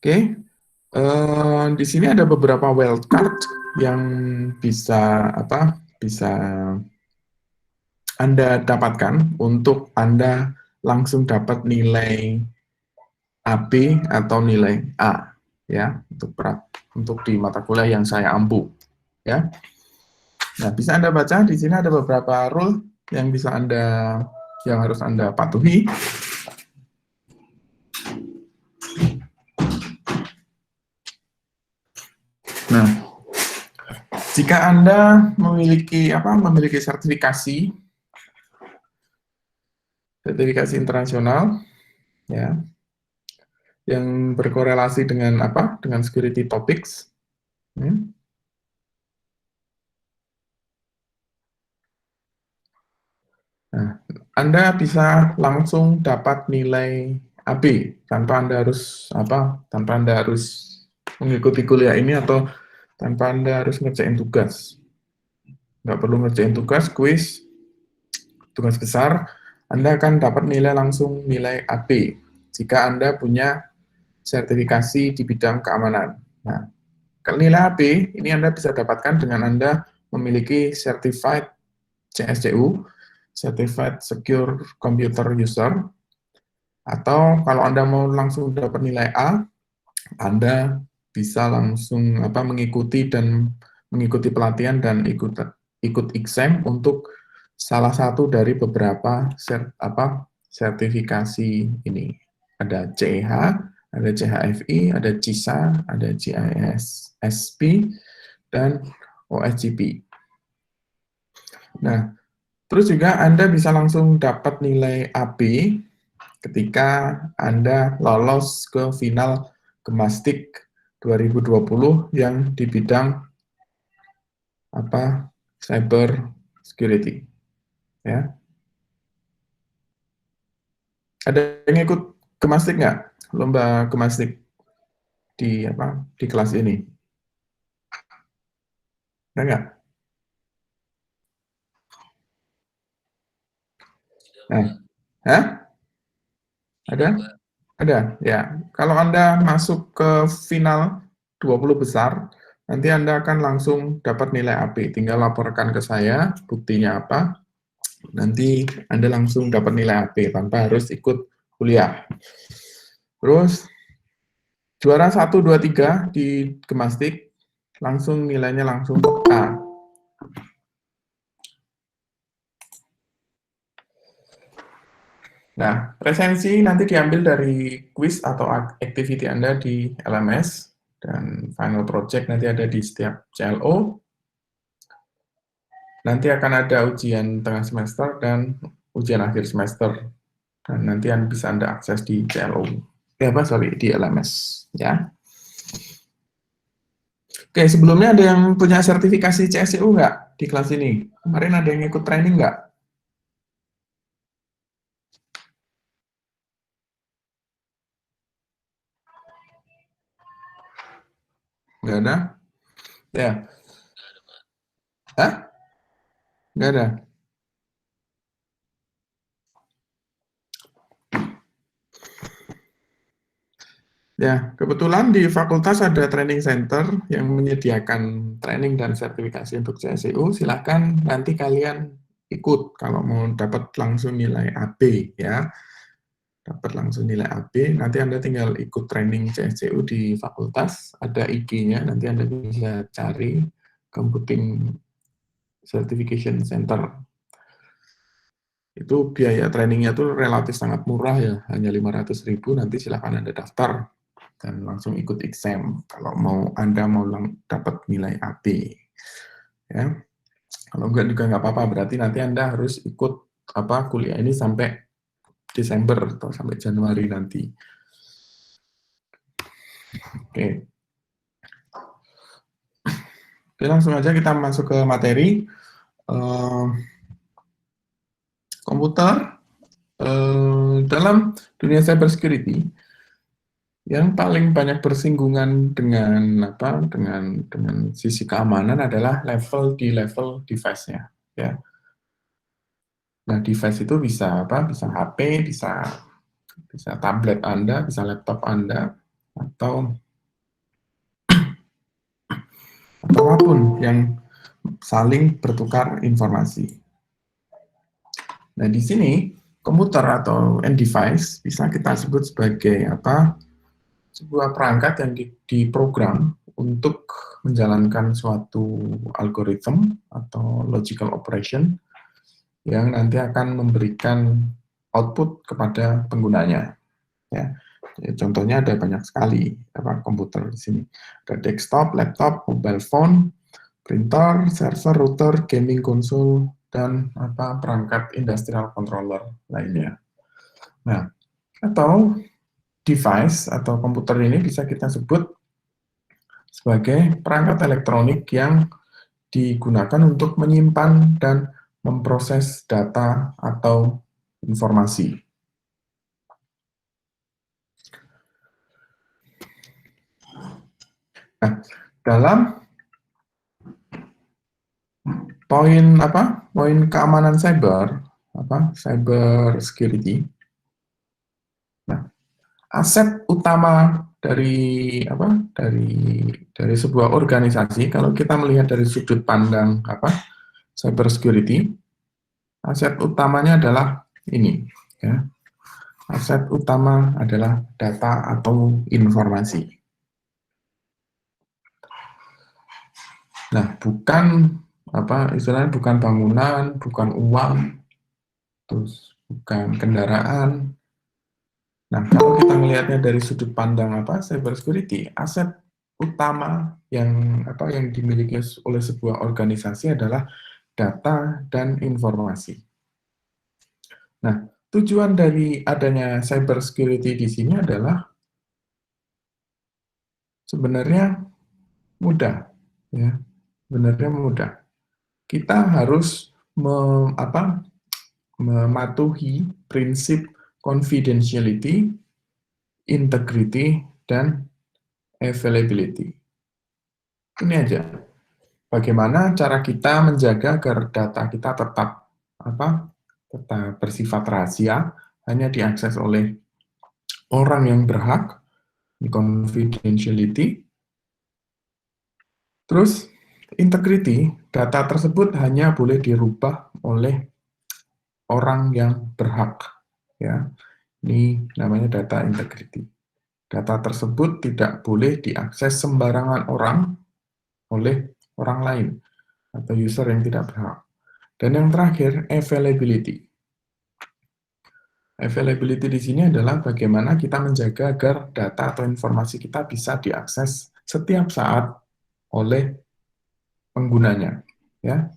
Oke, di sini ada beberapa wildcard yang bisa Anda dapatkan untuk Anda langsung dapat nilai AB atau nilai A ya untuk di mata kuliah yang saya ampu ya. Nah, bisa Anda baca di sini ada beberapa rule yang harus Anda patuhi. Nah, jika Anda memiliki sertifikasi internasional ya yang berkorelasi dengan security topics. Nah, Anda bisa langsung dapat nilai AB tanpa Anda harus mengikuti kuliah ini atau tanpa Anda harus ngerjain tugas. Nggak perlu ngerjain tugas, tugas besar, Anda akan dapat langsung nilai AB jika Anda punya sertifikasi di bidang keamanan. Nah, nilai AB ini Anda bisa dapatkan dengan Anda memiliki Certified CSCU, Certified Secure Computer User, atau kalau Anda mau langsung dapat nilai A, Anda bisa langsung mengikuti pelatihan dan ikut exam untuk salah satu dari beberapa sertifikasi ini. Ada CEH, ada CHFI, ada CISA, ada GISP, dan OSCP. Nah, terus juga Anda bisa langsung dapat nilai AB ketika Anda lolos ke final Gemastik 2020 yang di bidang cyber security. Ya. Ada yang ikut Gemastik nggak? Lomba Gemastik di kelas ini? Ada nggak? Nah, hah? Ada? Ada, ya. Kalau Anda masuk ke final 20 besar, nanti Anda akan langsung dapat nilai AB. Tinggal laporkan ke saya, buktinya apa, nanti Anda langsung dapat nilai AB tanpa harus ikut kuliah. Terus, juara 1, 2, 3 di Gemastik, langsung nilainya langsung A. Nah, resensi nanti diambil dari quiz atau activity Anda di LMS, dan final project nanti ada di setiap CLO. Nanti akan ada ujian tengah semester dan ujian akhir semester. Dan nanti bisa Anda akses di CLO. Di LMS. Ya. Oke, sebelumnya ada yang punya sertifikasi CSCU nggak di kelas ini? Kemarin ada yang ikut training nggak? Nggak ada? Ya. Hah? Nggak ada? Ya, kebetulan di fakultas ada training center yang menyediakan training dan sertifikasi untuk CSCU. Silahkan nanti kalian ikut kalau mau dapat langsung nilai AB ya. Dapat langsung nilai AB, nanti Anda tinggal ikut training CSCU di fakultas, ada IG-nya, nanti Anda bisa cari Computing Certification Center. Itu biaya trainingnya tuh relatif sangat murah ya, hanya 500.000, nanti silahkan Anda daftar dan langsung ikut exam kalau Anda mau dapat nilai AB. Ya. Kalau enggak juga nggak apa-apa, berarti nanti Anda harus ikut kuliah ini sampai Desember atau sampai Januari nanti. Oke. Oke, langsung aja kita masuk ke materi. Komputer dalam dunia cyber security yang paling banyak bersinggungan dengan sisi keamanan adalah level device-nya, ya. Nah, device itu bisa bisa HP, bisa tablet Anda, bisa laptop Anda, atau apapun yang saling bertukar informasi. Nah, di sini komputer atau end device bisa kita sebut sebagai apa? Sebuah perangkat yang diprogram untuk menjalankan suatu algoritma atau logical operation yang nanti akan memberikan output kepada penggunanya. Ya. Contohnya ada banyak sekali komputer di sini. Ada desktop, laptop, mobile phone, printer, server, router, gaming console, dan perangkat industrial controller lainnya. Nah, atau device atau komputer ini bisa kita sebut sebagai perangkat elektronik yang digunakan untuk menyimpan dan memproses data atau informasi. Nah, dalam poin keamanan cyber, cyber security. Nah, aset utama dari sebuah organisasi, kalau kita melihat dari sudut pandang cyber security, aset utamanya adalah ini, ya. Aset utama adalah data atau informasi. Nah, istilahnya bukan bangunan, bukan uang, terus bukan kendaraan. Nah, kalau kita melihatnya dari sudut pandang cyber security, aset utama yang dimiliki oleh sebuah organisasi adalah data dan informasi. Nah, tujuan dari adanya cyber security di sini adalah sebenarnya mudah, ya. Sebenarnya mudah. Kita harus mematuhi prinsip confidentiality, integrity, dan availability. Ini aja. Bagaimana cara kita menjaga agar data kita tetap bersifat rahasia, hanya diakses oleh orang yang berhak, confidentiality. Terus integrity, data tersebut hanya boleh dirubah oleh orang yang berhak, ya. Ini namanya data integrity. Data tersebut tidak boleh diakses sembarangan orang oleh orang lain atau user yang tidak berhak. Dan yang terakhir, availability. Availability di sini adalah bagaimana kita menjaga agar data atau informasi kita bisa diakses setiap saat oleh penggunanya, ya.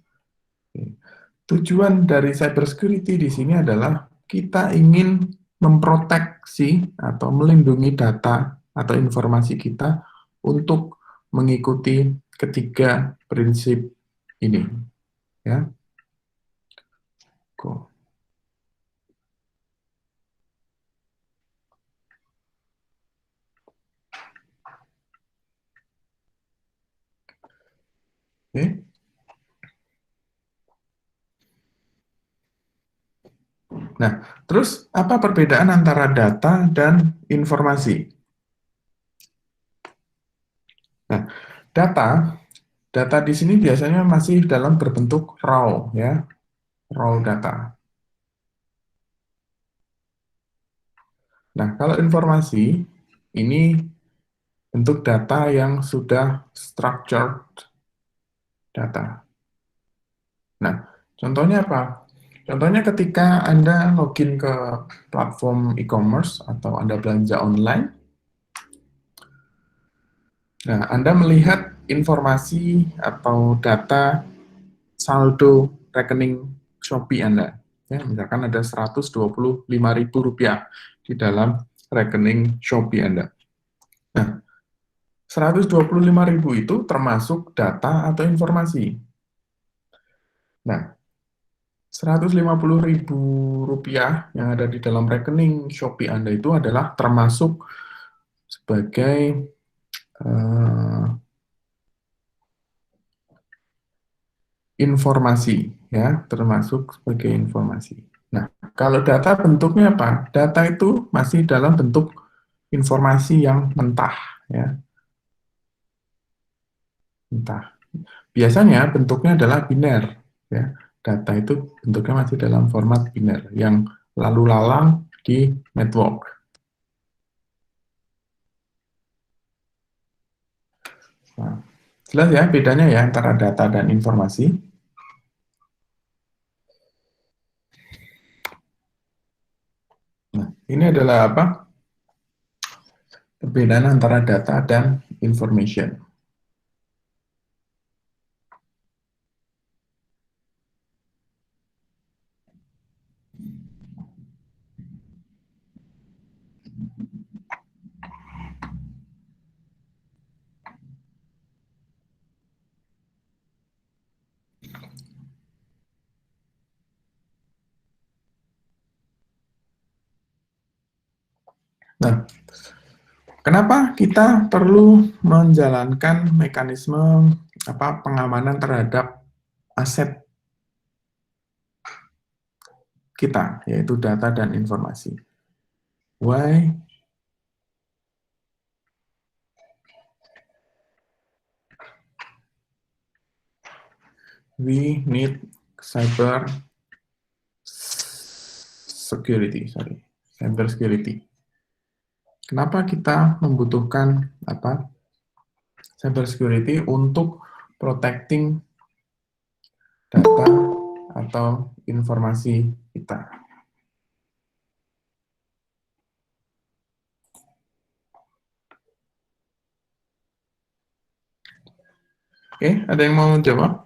Tujuan dari cybersecurity di sini adalah kita ingin memproteksi atau melindungi data atau informasi kita untuk mengikuti ketiga prinsip ini, ya. Oke. Nah, terus apa perbedaan antara data dan informasi? Nah, data di sini biasanya masih dalam berbentuk raw, ya, raw data. Nah, kalau informasi ini bentuk data yang sudah structured data. Nah, contohnya apa? Contohnya ketika Anda login ke platform e-commerce atau Anda belanja online, nah, Anda melihat informasi atau data saldo rekening Shopee Anda. Ya, misalkan ada Rp125.000 di dalam rekening Shopee Anda. Nah, 125.000 itu termasuk data atau informasi. Nah, Rp150.000 yang ada di dalam rekening Shopee Anda itu adalah termasuk sebagai informasi, ya, termasuk sebagai informasi. Nah, kalau data bentuknya apa? Data itu masih dalam bentuk informasi yang mentah, ya, mentah. Biasanya bentuknya adalah biner, ya. Data itu bentuknya masih dalam format biner yang lalu lalang di network. Nah, jelas ya bedanya ya antara data dan informasi. Nah, ini adalah apa? Perbedaan antara data dan information. Nah, kenapa kita perlu menjalankan mekanisme pengamanan terhadap aset kita, yaitu data dan informasi? Why we need cyber security. Kenapa kita membutuhkan cyber security untuk protecting data atau informasi kita? Oke, ada yang mau jawab?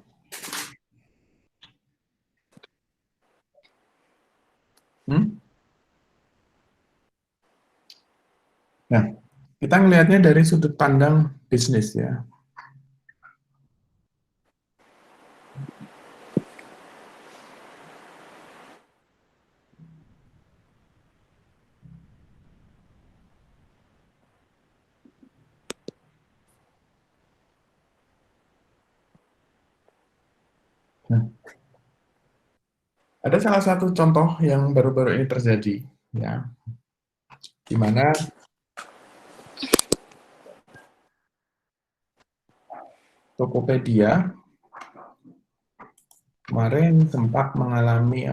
Nah, kita ngelihatnya dari sudut pandang bisnis ya. Nah, ada salah satu contoh yang baru-baru ini terjadi, ya, di mana Tokopedia kemarin sempat mengalami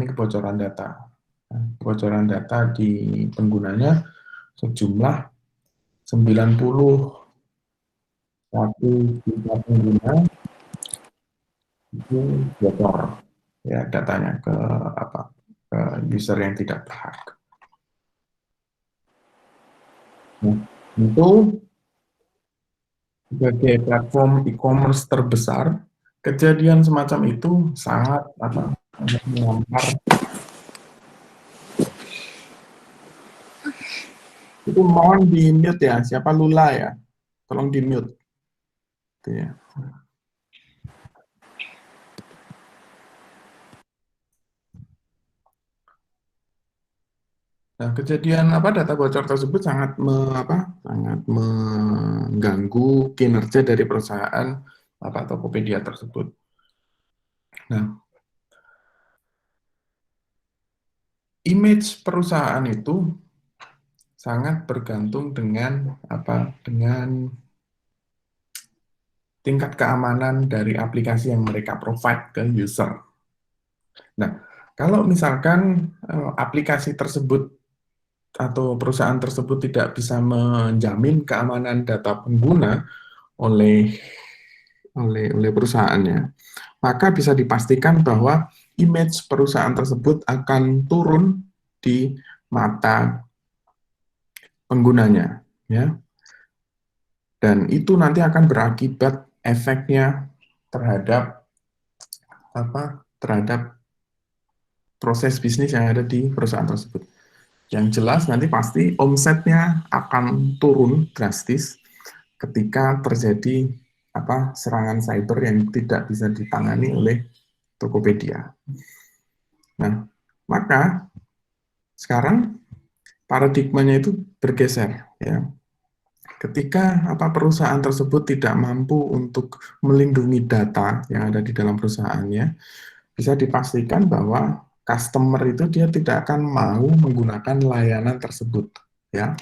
kebocoran data. Kebocoran data di penggunanya sejumlah 91 juta pengguna itu bocor ya datanya ke user yang tidak berhak. Nah, itu sebagai platform e-commerce terbesar, kejadian semacam itu sangat mengampar. Itu mohon di mute ya, siapa Lula ya, tolong di mute. Gitu ya. Nah, kejadian data bocor tersebut sangat mengganggu kinerja dari perusahaan Tokopedia tersebut. Nah, image perusahaan itu sangat bergantung dengan dengan tingkat keamanan dari aplikasi yang mereka provide ke user. Nah, kalau misalkan aplikasi tersebut atau perusahaan tersebut tidak bisa menjamin keamanan data pengguna oleh perusahaannya, maka bisa dipastikan bahwa image perusahaan tersebut akan turun di mata penggunanya, ya. Dan itu nanti akan berakibat efeknya terhadap terhadap proses bisnis yang ada di perusahaan tersebut. Yang jelas nanti pasti omsetnya akan turun drastis ketika terjadi serangan cyber yang tidak bisa ditangani oleh Tokopedia. Nah, maka sekarang paradigmanya itu bergeser, ya. Ketika perusahaan tersebut tidak mampu untuk melindungi data yang ada di dalam perusahaannya, bisa dipastikan bahwa customer itu dia tidak akan mau menggunakan layanan tersebut. ya.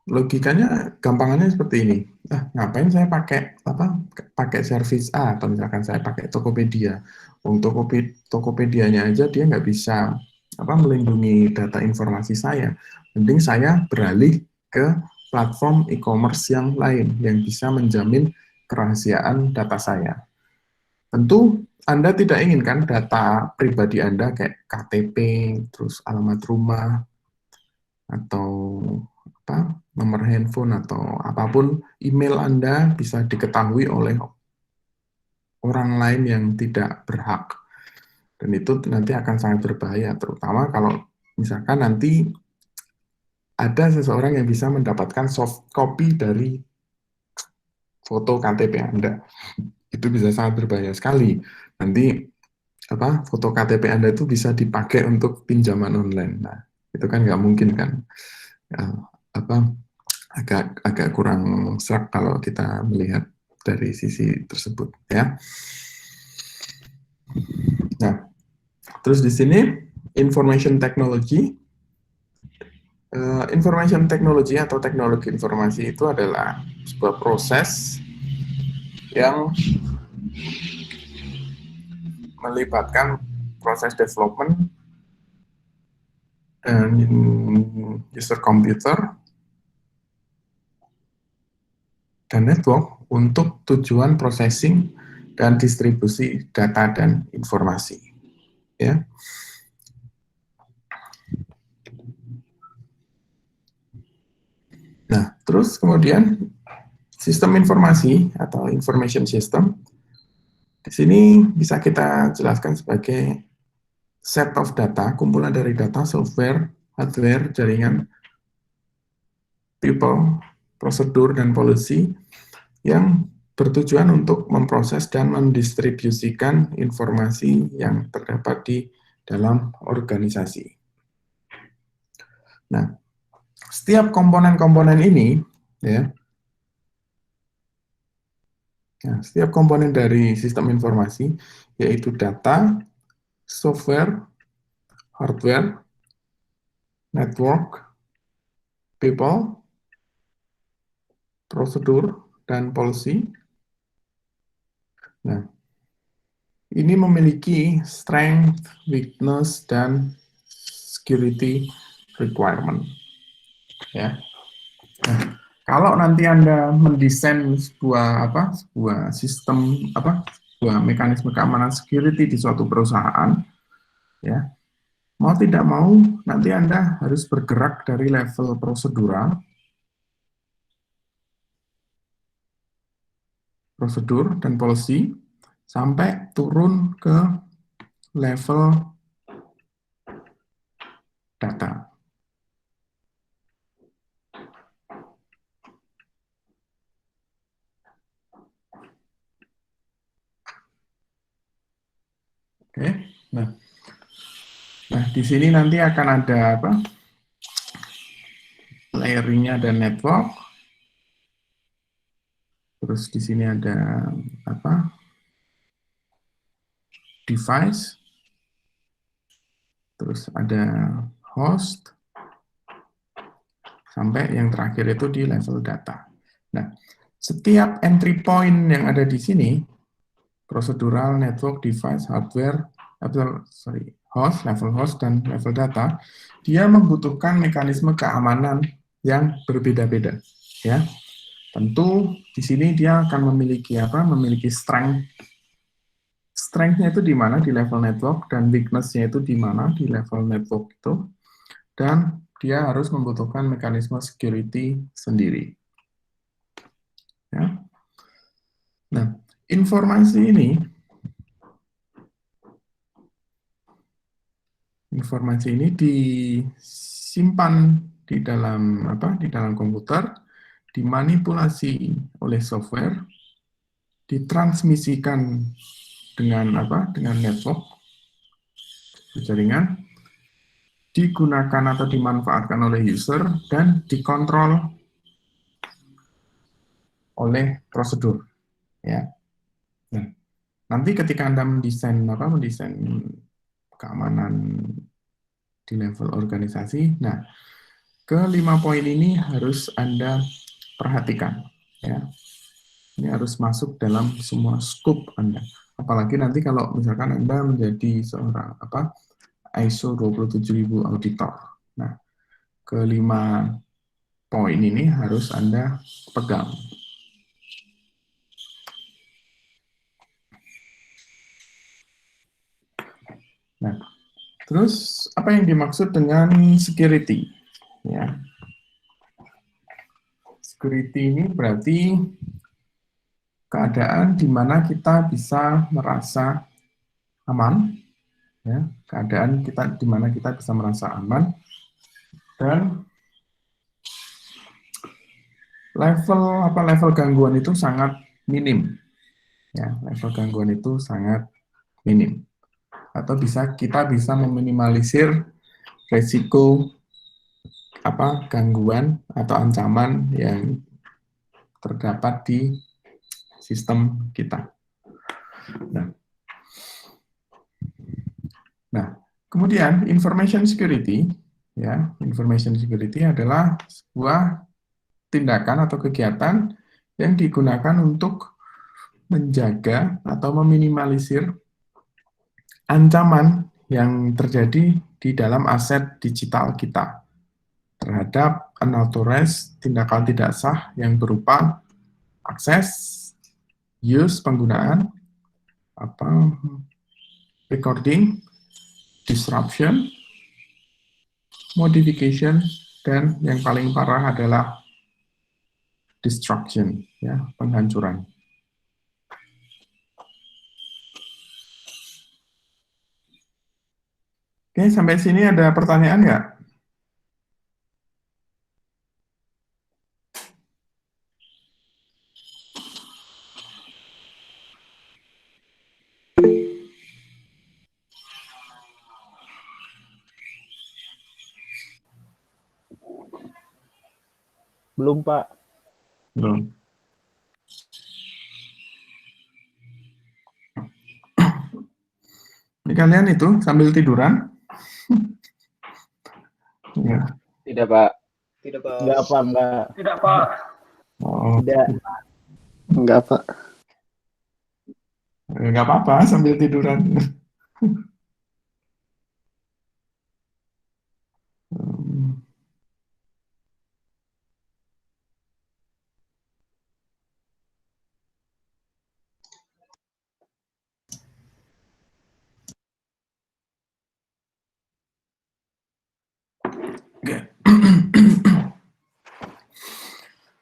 Logikanya gampangannya seperti ini. Ngapain saya pakai service A atau misalkan saya pakai Tokopedia. Untuk Tokopedianya aja dia nggak bisa melindungi data informasi saya. Mending saya beralih ke platform e-commerce yang lain yang bisa menjamin kerahasiaan data saya. Tentu Anda tidak inginkan data pribadi Anda kayak KTP, terus alamat rumah, atau nomor handphone atau apapun, email Anda bisa diketahui oleh orang lain yang tidak berhak. Dan itu nanti akan sangat berbahaya, terutama kalau misalkan nanti ada seseorang yang bisa mendapatkan soft copy dari foto KTP Anda. Itu bisa sangat berbahaya sekali. Nanti foto KTP Anda itu bisa dipakai untuk pinjaman online. Nah, itu kan nggak mungkin kan. Ya, agak kurang serak kalau kita melihat dari sisi tersebut, ya. Nah, terus di sini information technology. Information technology atau teknologi informasi itu adalah sebuah proses yang melibatkan proses development dan user computer dan network untuk tujuan processing dan distribusi data dan informasi, ya. Nah, terus kemudian sistem informasi atau information system di sini bisa kita jelaskan sebagai set of data, kumpulan dari data, software, hardware, jaringan, people, prosedur, dan policy yang bertujuan untuk memproses dan mendistribusikan informasi yang terdapat di dalam organisasi. Nah, setiap komponen-komponen ini, ya, setiap komponen dari sistem informasi, yaitu data, software, hardware, network, people, prosedur, dan policy. Nah, ini memiliki strength, weakness, dan security requirement. Ya. Nah, kalau nanti Anda mendesain sebuah sistem sebuah mekanisme keamanan security di suatu perusahaan, ya, mau tidak mau nanti Anda harus bergerak dari level prosedur dan policy sampai turun ke level data. Oke. Nah, di sini nanti akan ada layering-nya ada network. Terus di sini ada device. Terus ada host. Sampai yang terakhir itu di level data. Nah, setiap entry point yang ada di sini, procedural, network, device, hardware, host, level host, dan level data, dia membutuhkan mekanisme keamanan yang berbeda-beda. Ya, tentu di sini dia akan memiliki strength. Strength-nya itu di mana di level network, dan weakness-nya itu di mana di level network itu, dan dia harus membutuhkan mekanisme security sendiri. Ya. Nah, informasi ini disimpan di dalam komputer, dimanipulasi oleh software, ditransmisikan dengan network jaringan, digunakan atau dimanfaatkan oleh user, dan dikontrol oleh prosedur. Ya. Nah, nanti ketika Anda mendesain keamanan di level organisasi. Nah, ke 5 poin ini harus Anda perhatikan, ya. Ini harus masuk dalam semua scope Anda. Apalagi nanti kalau misalkan Anda menjadi seorang ISO 27000 auditor. Nah, kelima poin ini harus Anda pegang. Nah, terus apa yang dimaksud dengan security? Ya, security ini berarti keadaan di mana kita bisa merasa aman, ya, keadaan kita di mana kita bisa merasa aman dan level gangguan itu sangat minim, ya, level gangguan itu sangat minim, atau kita bisa meminimalisir resiko gangguan atau ancaman yang terdapat di sistem kita. Nah, kemudian information security, ya, information security adalah sebuah tindakan atau kegiatan yang digunakan untuk menjaga atau meminimalisir ancaman yang terjadi di dalam aset digital kita terhadap unauthorized tindakan tidak sah yang berupa akses, use penggunaan, recording, disruption, modification, dan yang paling parah adalah destruction, ya, penghancuran. Oke, sampai sini ada pertanyaan nggak? Belum, Pak. Belum. Ini kalian itu sambil tiduran? Ya. Tidak, Pak. Tidak, Pak. Enggak, Pak. Enggak. Tidak, Pak. Oh. Tidak. Enggak, Pak. Nggak apa-apa sambil tiduran.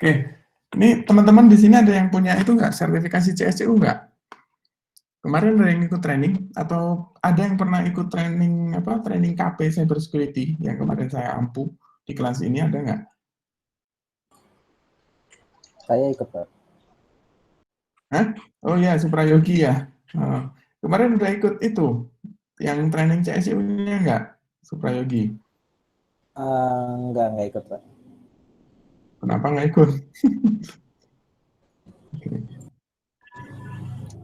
Oke, ini teman-teman di sini ada yang punya itu nggak, sertifikasi CSCU nggak? Kemarin ada yang ikut training atau ada yang pernah ikut training training KP Cyber Security yang kemarin saya ampu di kelas ini, ada nggak? Saya ikut, Pak. Hah? Oh ya, Suprayogi ya. Kemarin udah ikut itu yang training CSCU-nya nggak, Suprayogi? Enggak ikut, Pak. Kenapa nggak ikut?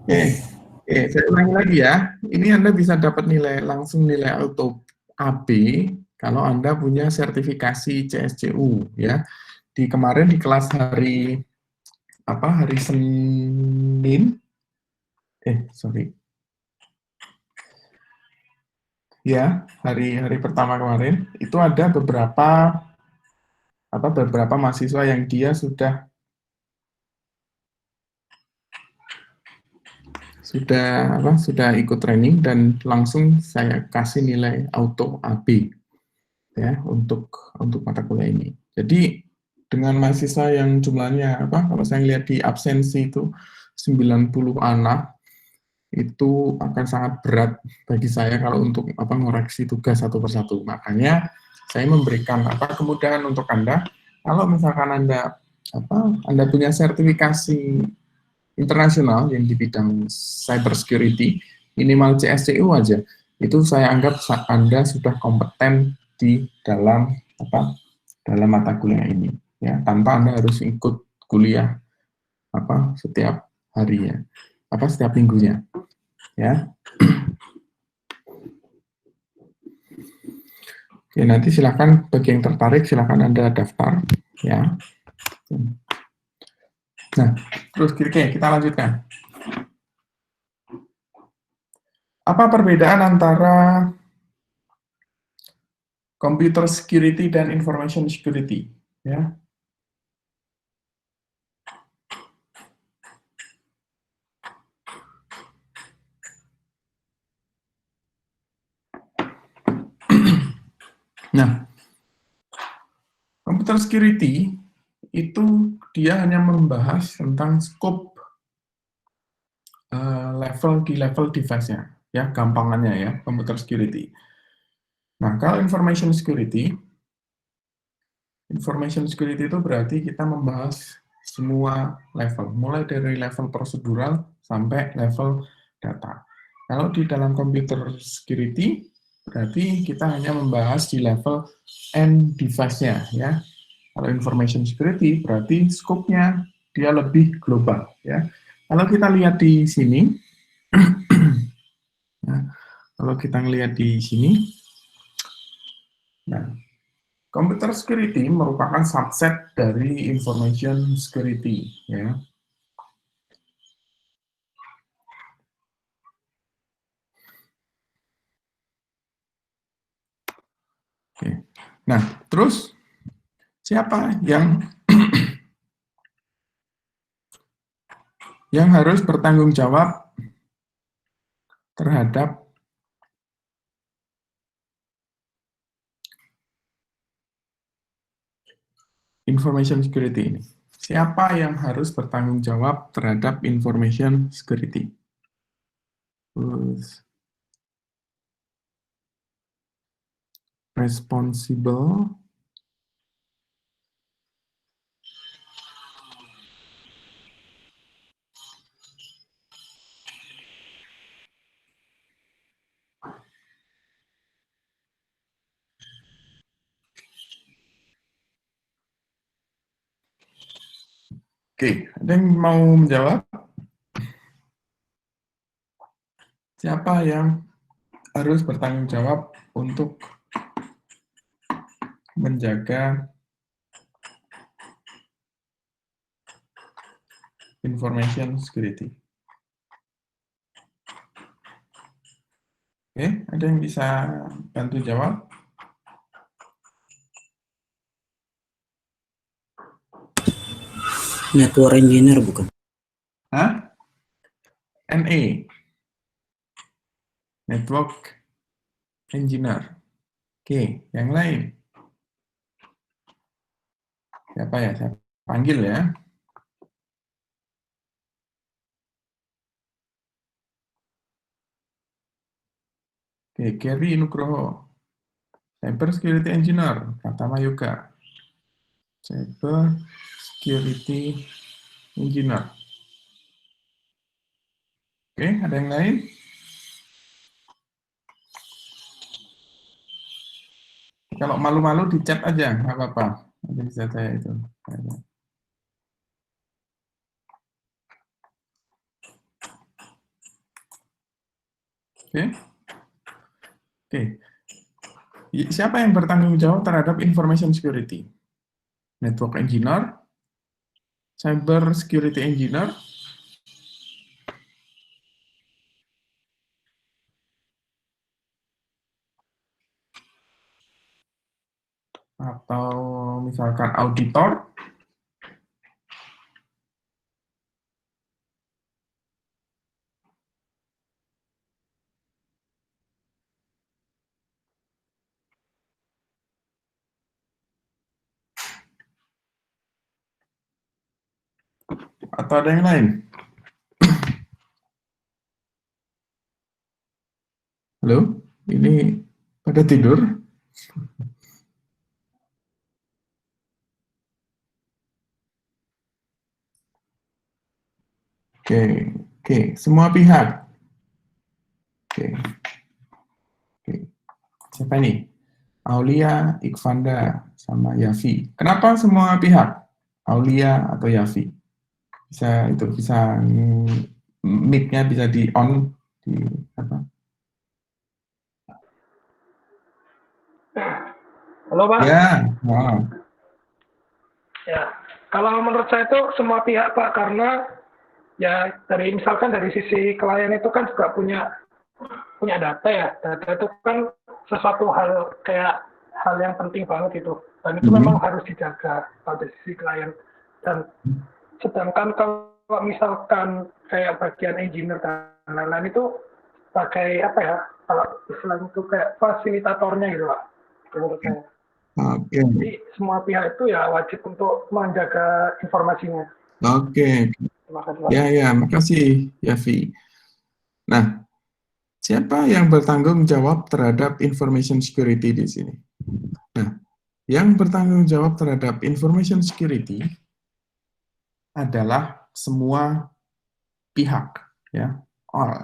Oke, saya ulangi lagi ya. Ini Anda bisa dapat langsung nilai auto AB kalau Anda punya sertifikasi CSCU, ya. Kemarin di kelas hari Senin, ya, hari pertama kemarin itu ada beberapa mahasiswa yang dia sudah ikut training dan langsung saya kasih nilai auto AB, ya, untuk mata kuliah ini. Jadi dengan mahasiswa yang jumlahnya kalau saya lihat di absensi itu 90 anak, itu akan sangat berat bagi saya kalau untuk ngoreksi tugas satu persatu. Makanya saya memberikan kemudahan untuk Anda. Kalau misalkan Anda punya sertifikasi internasional yang di bidang cyber security, minimal CSCU aja, itu saya anggap Anda sudah kompeten di dalam mata kuliah ini, ya, tanpa Anda harus ikut kuliah setiap harinya, setiap minggunya, ya. Oke, nanti silakan bagi yang tertarik silakan Anda daftar ya. Nah, terus kita lanjutkan. Apa perbedaan antara computer security dan information security? Ya. Nah, computer security itu dia hanya membahas tentang scope level device-nya, ya gampangannya ya computer security. Nah, kalau information security itu berarti kita membahas semua level, mulai dari level prosedural sampai level data. Kalau di dalam computer security berarti kita hanya membahas di level end device-nya ya. Kalau information security berarti scope-nya dia lebih global ya. Kalau kita lihat di sini, nah, kalau kita lihat di sini, nah, computer security merupakan subset dari information security ya. Oke. Nah, terus siapa yang harus bertanggung jawab terhadap information security ini? Siapa yang harus bertanggung jawab terhadap information security? Terus responsible Oke, ada yang mau menjawab? Siapa yang harus bertanggung jawab untuk menjaga information security? Oke, ada yang bisa bantu jawab? Network engineer bukan? Hah? NE. Network engineer. Oke, yang lain. Siapa ya? Saya panggil ya. Oke, Gary Nugroho. Cyber Security Engineer, Pratama Yoga. Cyber Security Engineer. Oke, ada yang lain? Kalau malu-malu di chat aja, nggak apa-apa. Nanti bisa saya itu. Oke. Oke. Siapa yang bertanggung jawab terhadap information security? Network engineer, cyber security engineer, atau misalkan auditor, atau ada yang lain? Halo? Ini pada tidur? Oke, oke, semua pihak. Oke. Oke. Siapa ini? Aulia, Ikvanda, sama Yafi. Kenapa semua pihak? Aulia atau Yafi? Bisa itu bisa mic-nya bisa di on di apa? Halo Pak. Ya, wow. Ya, kalau menurut saya itu semua pihak Pak, karena ya misalkan dari sisi klien itu kan juga punya data ya. Data itu kan sesuatu hal kayak hal yang penting banget itu. Dan itu memang harus dijaga pada sisi klien. Dan sedangkan kalau misalkan kayak bagian engineer dan lain-lain itu pakai apa ya? Kalau istilahnya itu kayak fasilitatornya gitu Pak. Menurut saya. Oke, Jadi semua pihak itu ya wajib untuk menjaga informasinya. oke. Terima kasih Pak. Ya, makasih, Yavi. Nah, siapa yang bertanggung jawab terhadap information security di sini? Nah, yang bertanggung jawab terhadap information security adalah semua pihak, ya, all.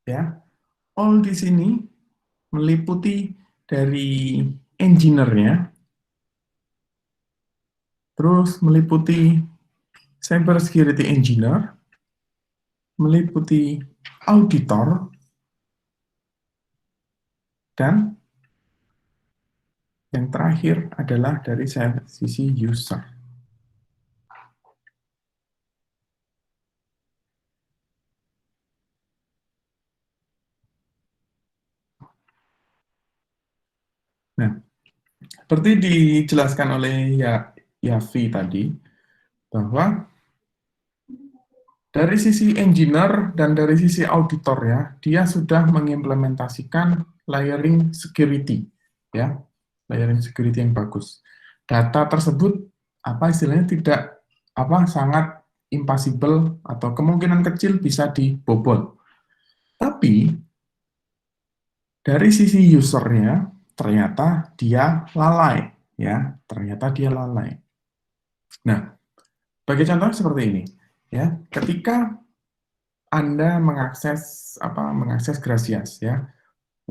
Ya, all di sini meliputi dari engineer-nya, terus meliputi cyber security engineer, meliputi auditor, dan yang terakhir adalah dari sisi user. Nah, seperti dijelaskan oleh Yavi tadi, bahwa dari sisi engineer dan dari sisi auditor ya, dia sudah mengimplementasikan layering security, ya, layering security yang bagus. Data tersebut apa istilahnya tidak sangat impossible atau kemungkinan kecil bisa dibobol. Tapi dari sisi usernya ternyata dia lalai, ya, ternyata dia lalai. Nah, bagi contoh seperti ini, ya, ketika Anda mengakses Grasias, ya,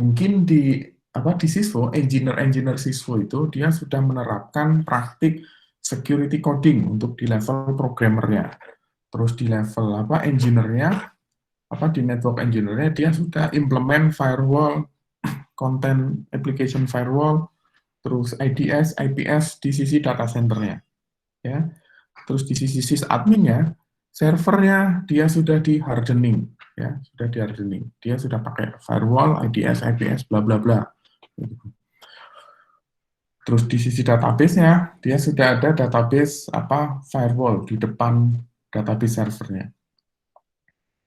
mungkin di Siswo, engineer Siswo itu dia sudah menerapkan praktik security coding untuk di level programmernya. Terus di level engineer-nya, di network engineer-nya dia sudah implement firewall, content application firewall, terus IDS, IPS di sisi data center-nya, ya. Terus di sisi sysadmin-nya, servernya dia sudah di hardening, ya, sudah di hardening. Dia sudah pakai firewall, IDS, IPS, bla bla bla. Terus di sisi database-nya, dia sudah ada database firewall di depan database servernya.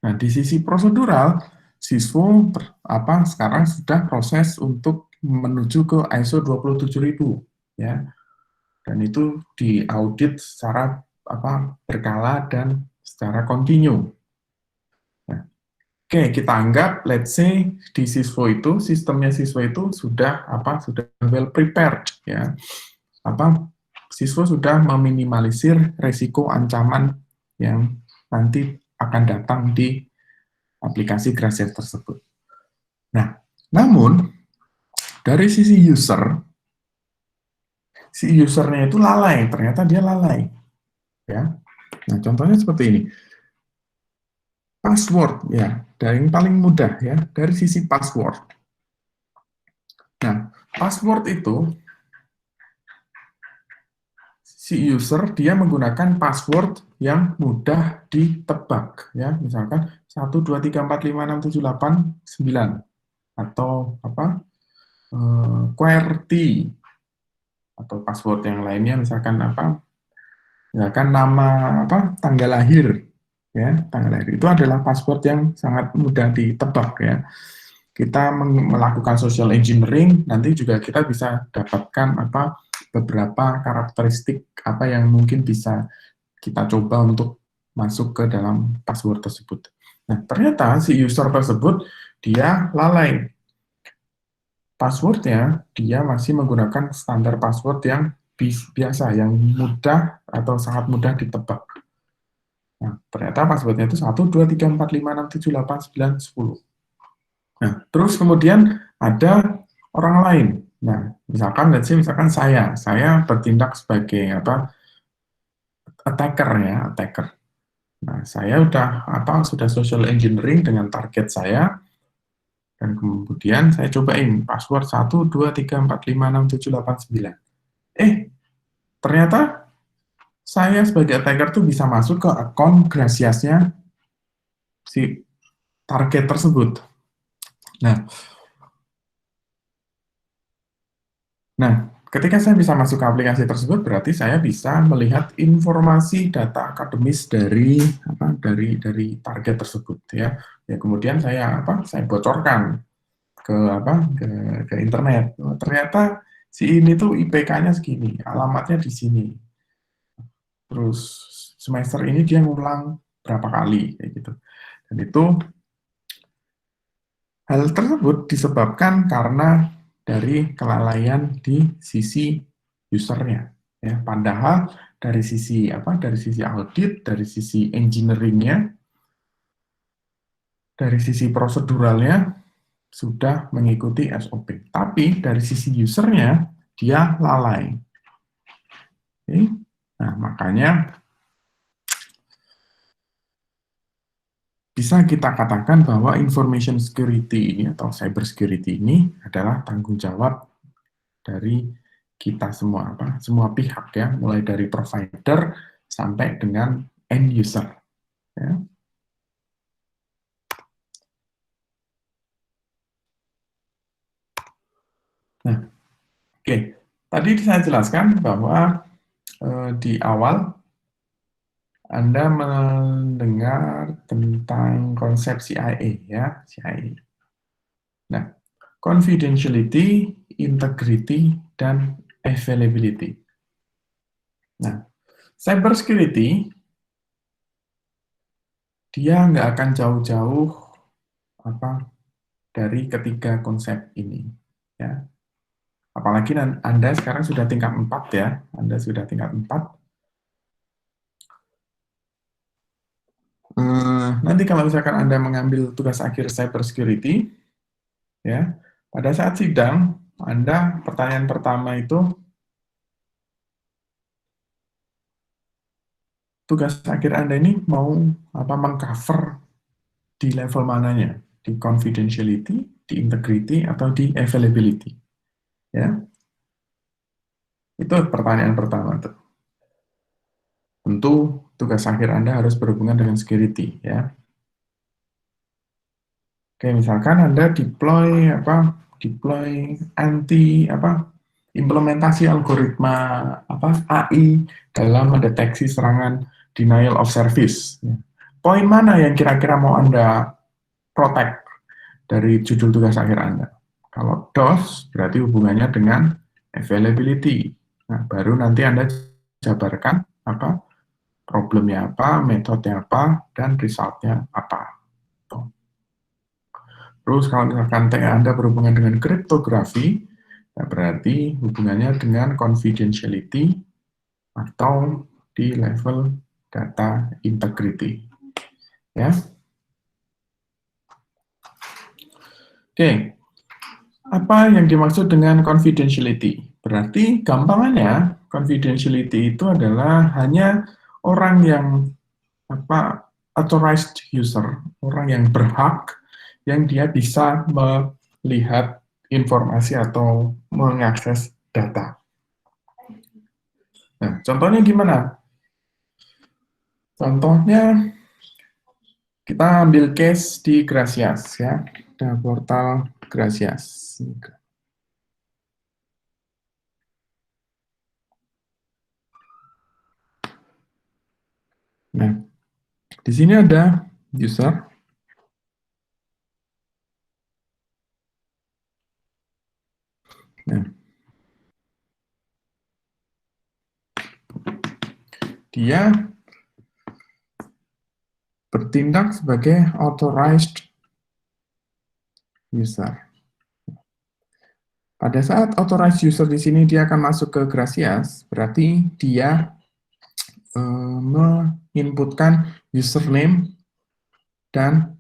Nah, di sisi prosedural, Siswo sekarang sudah proses untuk menuju ke ISO 27000, ya. Dan itu diaudit secara berkala dan secara kontinu. Nah, oke, kita anggap let's say di Siswo itu sistemnya Siswo itu sudah sudah well prepared, ya. Siswo sudah meminimalisir resiko ancaman yang nanti akan datang di aplikasi Grasias tersebut. Nah, namun dari sisi user, si usernya itu lalai, ternyata dia lalai, ya. Nah, contohnya seperti ini. Password, ya, dari yang paling mudah, ya, dari sisi password. Nah, password itu si user dia menggunakan password yang mudah ditebak, ya, misalkan 123456789 atau QWERTY atau password yang lainnya misalkan nama tanggal lahir, ya, tanggal lahir itu adalah password yang sangat mudah ditebak, ya. Kita melakukan social engineering, nanti juga kita bisa dapatkan beberapa karakteristik yang mungkin bisa kita coba untuk masuk ke dalam password tersebut. Nah, ternyata si user tersebut dia lalai. Passwordnya dia masih menggunakan standar password yang biasa, yang mudah atau sangat mudah ditebak. Nah, ternyata passwordnya itu 12345678910. Nah, terus kemudian ada orang lain. Nah, misalkan saya bertindak sebagai attacker, ya, attacker. Nah, saya sudah social engineering dengan target saya, Dan kemudian saya cobain password 1, 2, 3, 4, 5, 6, 7, 8, 9. Ternyata saya sebagai attacker tuh bisa masuk ke akun Gracias-nya si target tersebut. Nah, ketika saya bisa masuk ke aplikasi tersebut, berarti saya bisa melihat informasi data akademis dari target tersebut, ya. Kemudian saya bocorkan ke internet. Ternyata si ini tuh IPK-nya segini, alamatnya di sini. Terus semester ini dia ngulang berapa kali, kayak gitu. Dan itu hal tersebut disebabkan karena dari kelalaian di sisi usernya, ya. Padahal dari sisi audit, dari sisi engineering-nya, dari sisi proseduralnya sudah mengikuti SOP. Tapi dari sisi usernya dia lalai. Oke. Nah, makanya bisa kita katakan bahwa information security ini atau cyber security ini adalah tanggung jawab dari kita semua, semua pihak, ya, mulai dari provider sampai dengan end user, ya. Nah, oke. Tadi saya jelaskan bahwa di awal Anda mendengar tentang konsep CIA, ya, CIA. Nah, confidentiality, integrity, dan availability. Nah, cyber security dia nggak akan jauh-jauh dari ketiga konsep ini, ya. Apalagi Anda sekarang sudah tingkat 4, ya. Anda sudah tingkat 4. Nanti kalau misalkan Anda mengambil tugas akhir cyber security, ya, pada saat sidang, pertanyaan pertama itu, tugas akhir Anda ini mau mengcover di level mananya, di confidentiality, di integrity, atau di availability, ya. Itu pertanyaan pertama tuh. Tentu tugas akhir Anda harus berhubungan dengan security, ya. Oke, misalkan Anda deploy implementasi algoritma AI dalam mendeteksi serangan denial of service. Poin mana yang kira-kira mau Anda protect dari judul tugas akhir Anda? Kalau DOS berarti hubungannya dengan availability. Nah, baru nanti Anda jabarkan problemnya apa, metodenya apa, dan resultnya apa. Terus kalau misalkan Anda berhubungan dengan kriptografi, ya berarti hubungannya dengan confidentiality atau di level data integrity. Ya. Oke. Apa yang dimaksud dengan confidentiality? Berarti gampangannya confidentiality itu adalah hanya orang yang authorized user, orang yang berhak, yang dia bisa melihat informasi atau mengakses data. Nah, contohnya gimana? Contohnya kita ambil case di Gracias, ya, ada portal Gracias. Nah, di sini ada user. Nah, dia bertindak sebagai authorized user. Pada saat authorized user di sini dia akan masuk ke Gracias, berarti dia menginputkan username dan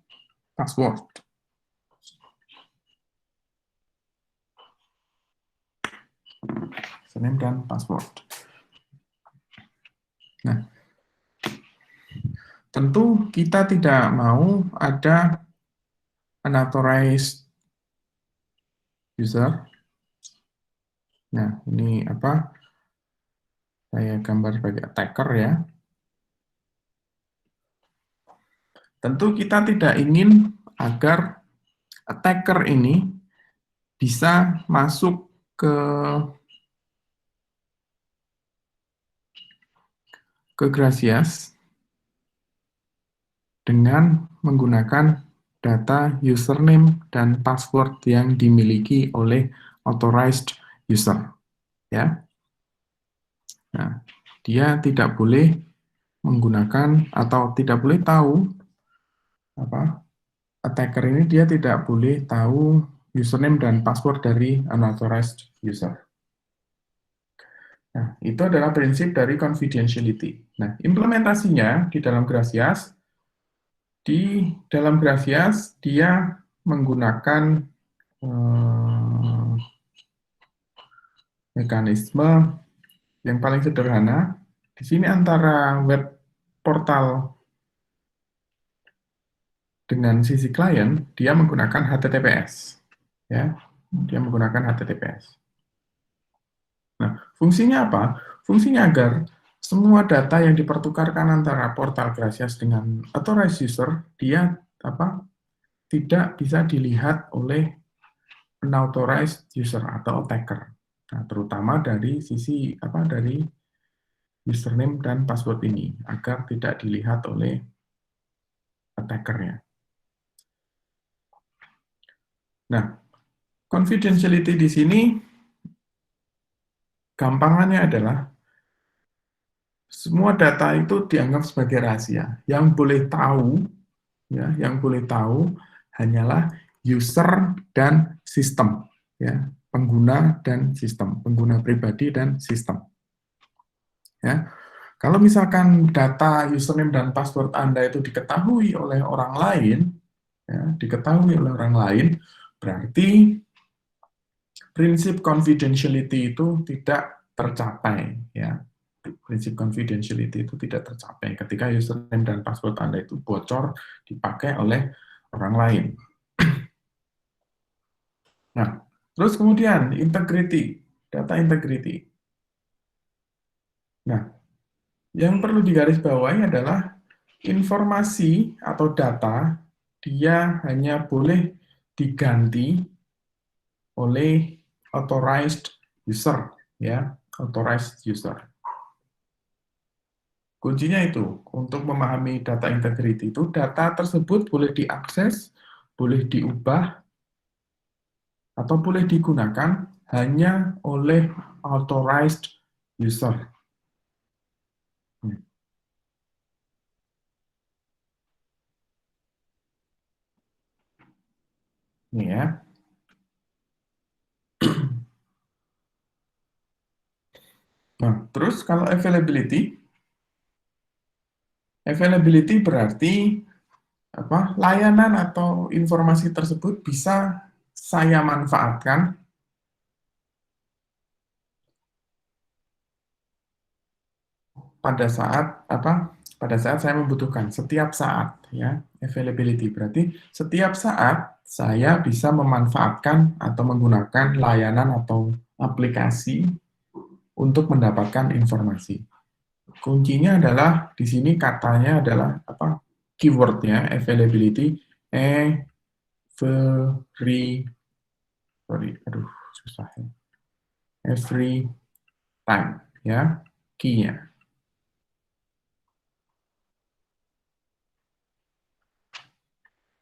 password. Username dan password. Nah, tentu kita tidak mau ada unauthorized user. Nah, ini apa? Saya gambar sebagai attacker ya. Tentu kita tidak ingin agar attacker ini bisa masuk ke Gracias dengan menggunakan data username dan password yang dimiliki oleh authorized user. Ya. Nah, dia tidak boleh menggunakan atau tidak boleh tahu apa attacker ini dia tidak boleh tahu username dan password dari unauthorized user. Nah, itu adalah prinsip dari confidentiality. Nah, implementasinya di dalam Gracias, dia menggunakan mekanisme yang paling sederhana. Di sini antara web portal dengan sisi klien, dia menggunakan HTTPS. Ya, dia menggunakan HTTPS. Nah, fungsinya apa? Fungsinya agar semua data yang dipertukarkan antara portal Gracias dengan authorized user, dia tidak bisa dilihat oleh unauthorized user atau attacker. Nah, terutama dari sisi dari username dan password ini, agar tidak dilihat oleh attackernya. Nah, confidentiality di sini gampangannya adalah semua data itu dianggap sebagai rahasia. Yang boleh tahu, ya, yang boleh tahu hanyalah user dan sistem, ya, pengguna dan sistem, pengguna pribadi dan sistem. Ya, kalau misalkan data username dan password Anda itu diketahui oleh orang lain, ya, berarti prinsip confidentiality itu tidak tercapai, ya. Prinsip confidentiality itu tidak tercapai ketika username dan password Anda itu bocor dipakai oleh orang lain. Nah, terus kemudian integrity, data integrity. Nah, yang perlu digarisbawahi adalah informasi atau data dia hanya boleh diganti oleh authorized user, ya, authorized user. Kuncinya itu, untuk memahami data integrity itu, data tersebut boleh diakses, boleh diubah, atau boleh digunakan hanya oleh authorized user. Ini ya. Nah, terus kalau availability berarti layanan atau informasi tersebut bisa saya manfaatkan pada saat saya membutuhkan, setiap saat, ya. Availability berarti setiap saat saya bisa memanfaatkan atau menggunakan layanan atau aplikasi untuk mendapatkan informasi. Kuncinya adalah di sini katanya adalah keywordnya availability every time, ya, key-nya.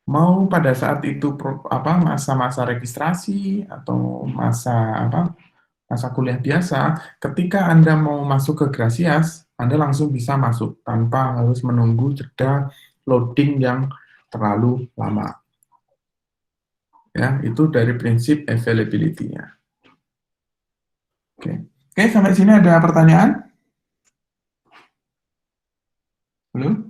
Mau pada saat itu masa-masa registrasi atau masa kuliah biasa, ketika Anda mau masuk ke Gracias, Anda langsung bisa masuk tanpa harus menunggu jeda loading yang terlalu lama. Ya, itu dari prinsip availability-nya. Oke, sampai sini ada pertanyaan? Belum?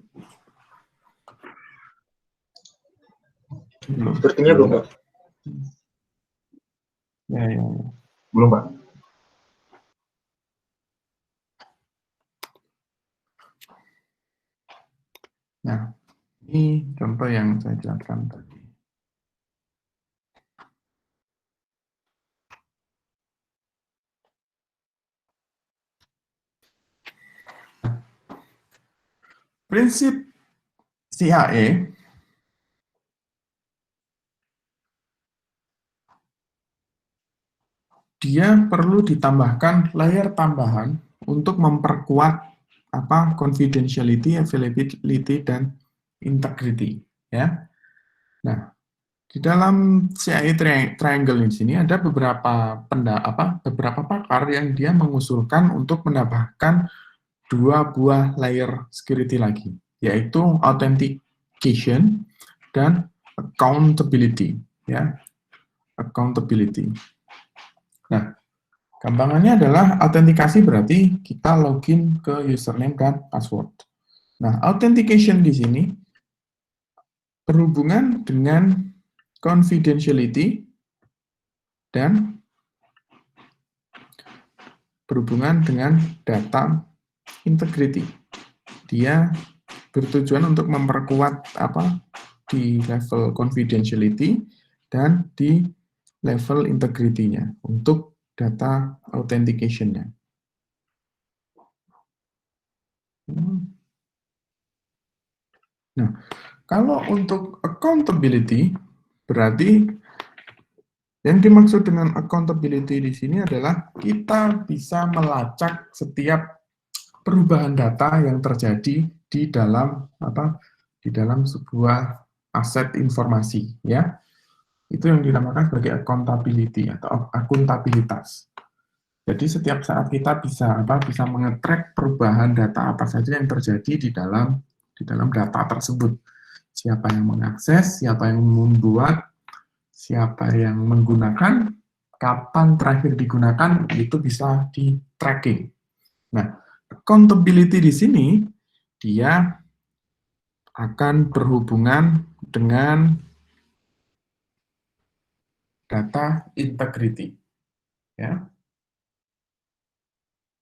Belum. Sepertinya belum, Pak. Ya. Belum, Pak. Nah, ini contoh yang saya jelaskan tadi. Prinsip CIA dia perlu ditambahkan layer tambahan untuk memperkuat confidentiality, availability, dan integrity. Ya. Nah, di dalam CIA Triangle di sini ada beberapa beberapa pakar yang dia mengusulkan untuk menambahkan dua buah layer security lagi, yaitu authentication dan accountability, ya. Accountability. Nah, gampangannya adalah autentikasi berarti kita login ke username dan password. Nah, authentication di sini berhubungan dengan confidentiality dan berhubungan dengan data integrity. Dia bertujuan untuk memperkuat di level confidentiality dan di level integrity-nya untuk data authentication-nya. Nah, kalau untuk accountability, berarti yang dimaksud dengan accountability di sini adalah kita bisa melacak setiap perubahan data yang terjadi di dalam sebuah aset informasi, ya. Itu yang dinamakan sebagai accountability atau akuntabilitas. Jadi setiap saat kita bisa mengetrack perubahan data apa saja yang terjadi di dalam data tersebut. Siapa yang mengakses, siapa yang membuat, siapa yang menggunakan, kapan terakhir digunakan, itu bisa di-tracking. Nah, accountability di sini, dia akan berhubungan dengan data integrity. Ya.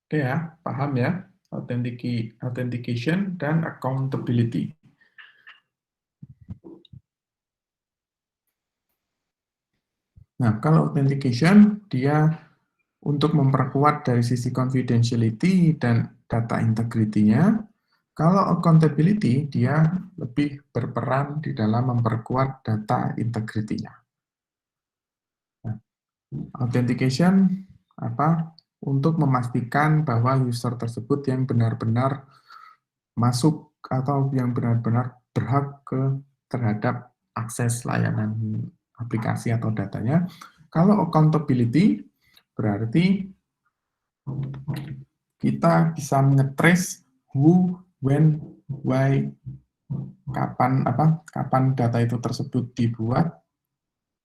Oke ya, paham ya? Authentication dan accountability. Nah, kalau authentication, dia untuk memperkuat dari sisi confidentiality dan data integrity-nya. Kalau accountability, dia lebih berperan di dalam memperkuat data integrity-nya. Nah, authentication untuk memastikan bahwa user tersebut yang benar-benar masuk atau yang benar-benar berhak terhadap akses layanan aplikasi atau datanya. Kalau accountability berarti kita bisa nge-trace who, when, why, kapan data itu tersebut dibuat,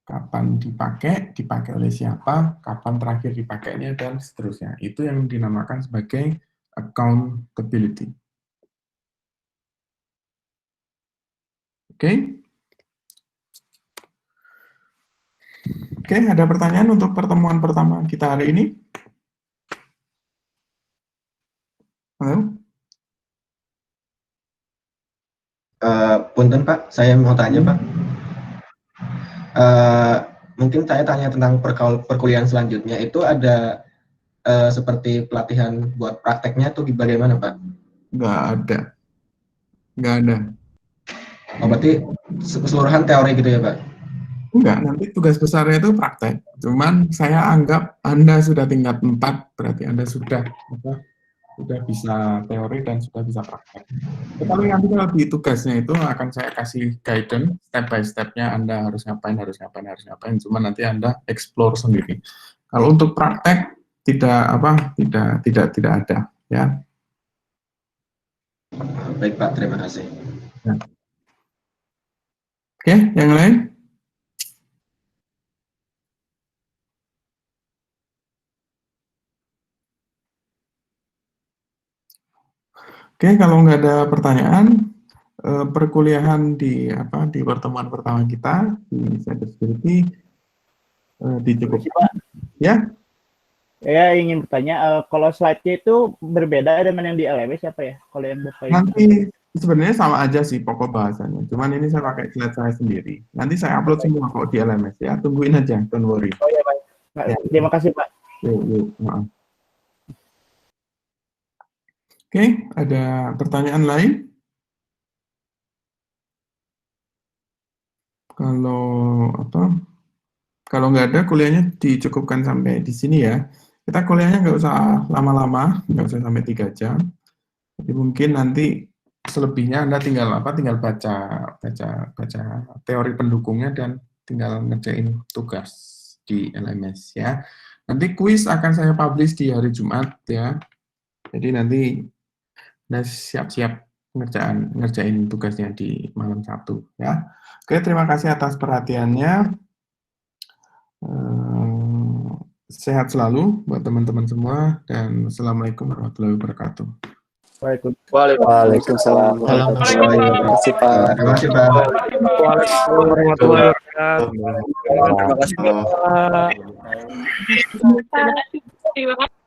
kapan dipakai oleh siapa, kapan terakhir dipakainya, dan seterusnya. Itu yang dinamakan sebagai accountability. Oke? Oke, ada pertanyaan untuk pertemuan pertama kita hari ini? Halo? Punten Pak, saya mau tanya Pak. Mungkin saya tanya tentang perkuliahan selanjutnya, itu ada seperti pelatihan buat prakteknya itu bagaimana Pak? Nggak ada. Nggak ada. Oh, berarti keseluruhan teori gitu ya Pak? Enggak, nanti tugas besarnya itu praktek. Cuman saya anggap Anda sudah tingkat 4, berarti Anda sudah bisa teori dan sudah bisa praktek. Tetapi nanti kalau di tugasnya itu akan saya kasih guidance step by step-nya, Anda harus ngapain. Cuma nanti Anda explore sendiri. Kalau untuk praktek tidak ada, ya. Baik Pak, terima kasih. Ya. Oke, yang lain? Oke, kalau nggak ada pertanyaan, perkuliahan di pertemuan pertama kita di cybersecurity dicukupkan. Ya? Saya ingin bertanya, kalau slide-nya itu berbeda dengan yang di LMS apa ya? Kalau yang Bapak Nanti sebenarnya sama aja sih pokok bahasanya. Cuman ini saya pakai slide saya sendiri. Nanti saya upload semua kok di LMS ya. Tungguin aja, don't worry. Oh ya Pak. Ya. Terima kasih Pak. Yuk. Maaf. Oke, ada pertanyaan lain? Kalau nggak ada, kuliahnya dicukupkan sampai di sini ya. Kita kuliahnya nggak usah lama-lama, nggak usah sampai 3 jam. Jadi mungkin nanti selebihnya Anda tinggal baca teori pendukungnya dan tinggal ngerjain tugas di LMS ya. Nanti kuis akan saya publish di hari Jumat ya. Jadi nanti Anda siap-siap ngerjain tugasnya di malam Sabtu ya. Oke, terima kasih atas perhatiannya. Sehat selalu buat teman-teman semua dan Assalamualaikum warahmatullahi wabarakatuh. Waalaikumsalam. Terima kasih, Pak. Terima kasih, Pak. Waalaikumsalam warahmatullahi wabarakatuh. Terima kasih, Pak. Terima kasih.